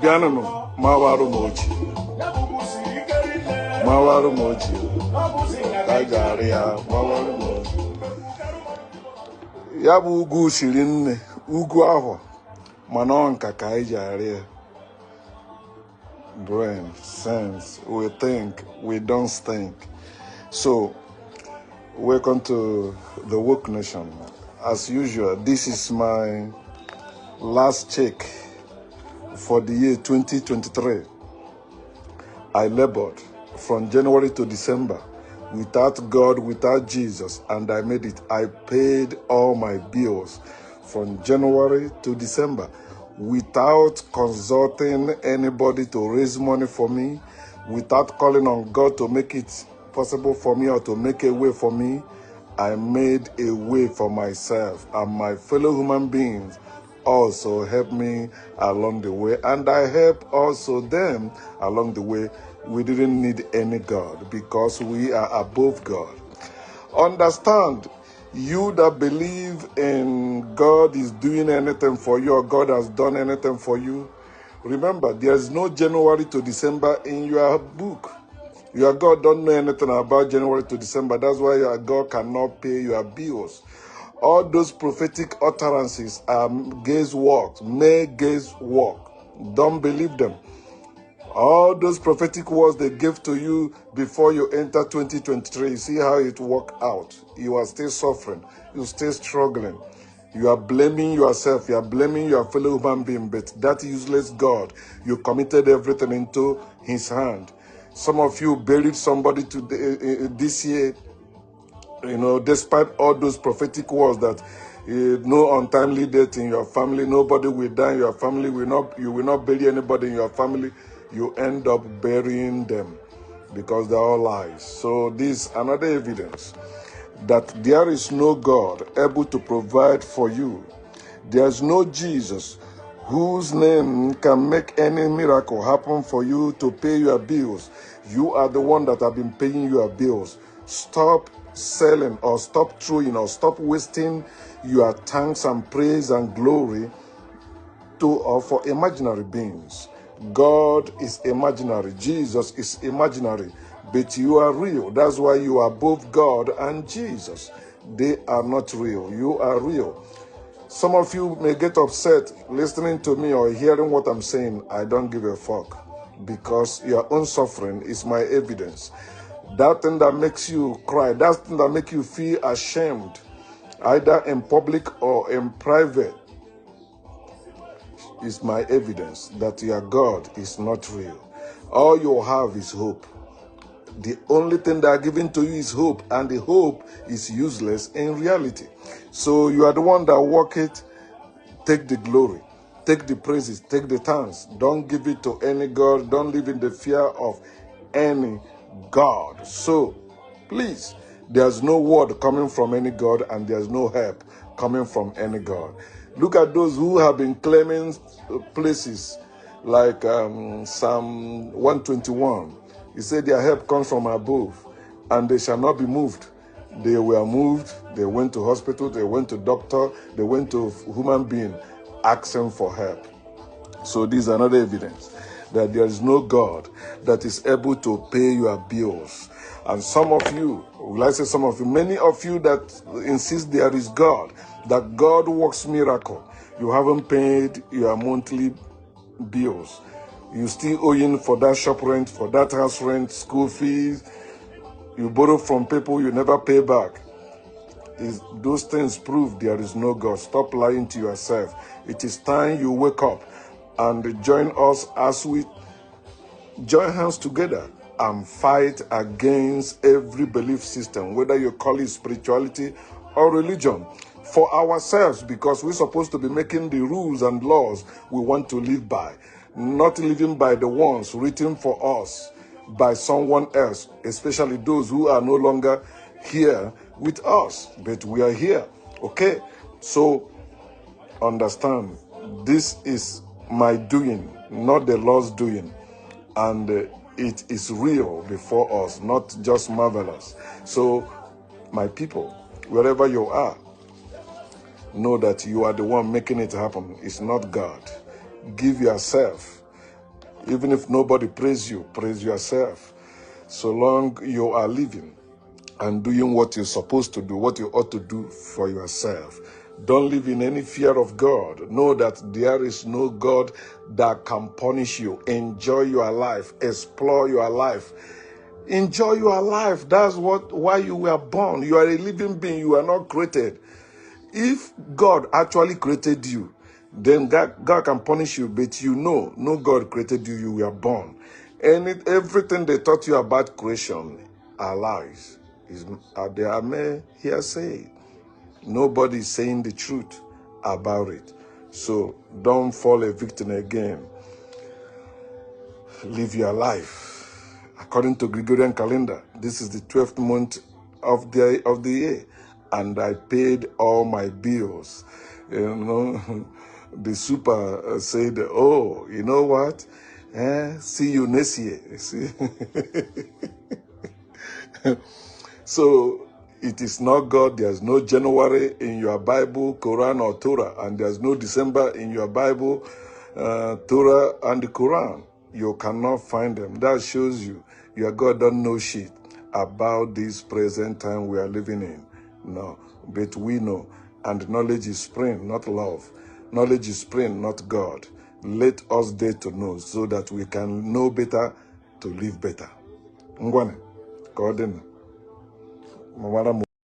Bianano, Mawaru Mochi. Mawaru Mochi. Kajaria, Mawaru Mochi. Yabu Ugu Shirin, Ugu Aho. Manon Kakajaria. Brain, sense, we think, we don't think. So, welcome to the Woke Nation. As usual, this is my last check for the year 2023. I labored from January to December without God, without Jesus, and I made it. I paid all my bills from January to December without consulting anybody to raise money for me, without calling on God to make it possible for me or to make a way for me. I made a way for myself, and my fellow human beings also helped me along the way, and I helped also them along the way. We didn't need any God because we are above God. Understand, you that believe in God is doing anything for you or God has done anything for you, remember there is no January to December in your book. Your God don't know anything about January to December. That's why your God cannot pay your bills. All those prophetic utterances are guesswork, mere guesswork. Don't believe them. All those prophetic words they gave to you before you enter 2023, you see how it worked out. You are still suffering. You are still struggling. You are blaming yourself. You are blaming your fellow human being. But that useless God, you committed everything into his hand. Some of you buried somebody today, this year, despite all those prophetic words that no untimely death in your family, nobody will die in your family, you will not bury anybody in your family, you end up burying them because they're all lies. So this is another evidence that there is no God able to provide for you. There's no Jesus whose name can make any miracle happen for you to pay your bills. You are the one that have been paying your bills. Stop selling or stop throwing or stop wasting your thanks and praise and glory for imaginary beings. God is imaginary. Jesus is imaginary. But you are real. That's why you are both God and Jesus. They are not real. You are real. Some of you may get upset listening to me or hearing what I'm saying. I don't give a fuck, because your own suffering is my evidence. That thing that makes you cry, that thing that makes you feel ashamed, either in public or in private, is my evidence that your God is not real. All you have is hope. The only thing they are giving to you is hope, and the hope is useless in reality. So you are the one that work it. Take the glory, take the praises, take the thanks. Don't give it to any God. Don't live in the fear of any God. So please, there's no word coming from any God, and there's no help coming from any God. Look at those who have been claiming places like Psalm 121. He said their help comes from above, and they shall not be moved. They were moved. They went to hospital. They went to doctor. They went to human being asking for help. So this is another evidence that there is no God that is able to pay your bills. And some of you, will I say some of you, many of you that insist there is God, that God works miracle, you haven't paid your monthly bills. You still owing for that shop rent, for that house rent, school fees. You borrow from people you never pay back. Those things prove there is no God. Stop lying to yourself. It is time you wake up and join us as we join hands together and fight against every belief system, whether you call it spirituality or religion, for ourselves, because we're supposed to be making the rules and laws we want to live by, not living by the ones written for us by someone else, especially those who are no longer here with us, but we are here. Okay, so understand, this is my doing, not the Lord's doing, and it is real before us, not just marvelous. So my people, wherever you are, know that you are the one making it happen. It's not God. Give yourself. Even if nobody praise you, praise yourself. So long you are living and doing what you're supposed to do, what you ought to do for yourself. Don't live in any fear of God. Know that there is no God that can punish you. Enjoy your life. Explore your life. Enjoy your life. That's why you were born. You are a living being. You are not created. If God actually created you, then God can punish you, but no God created you, you were born. And everything they taught you about creation are lies. They are mere hearsay. Nobody is saying the truth about it. So don't fall a victim again. Live your life. According to Gregorian calendar, this is the 12th month of the year. And I paid all my bills. You know, the super said, oh, you know what? See you next year. See? So it is not God. There's no January in your Bible, Quran, or Torah. And there's no December in your Bible, Torah, and the Quran. You cannot find them. That shows you your God don't know shit about this present time we are living in. No, but we know. And knowledge is spring, not love. Knowledge is spring, not God. Let us dare to know so that we can know better to live better. Ngwane, God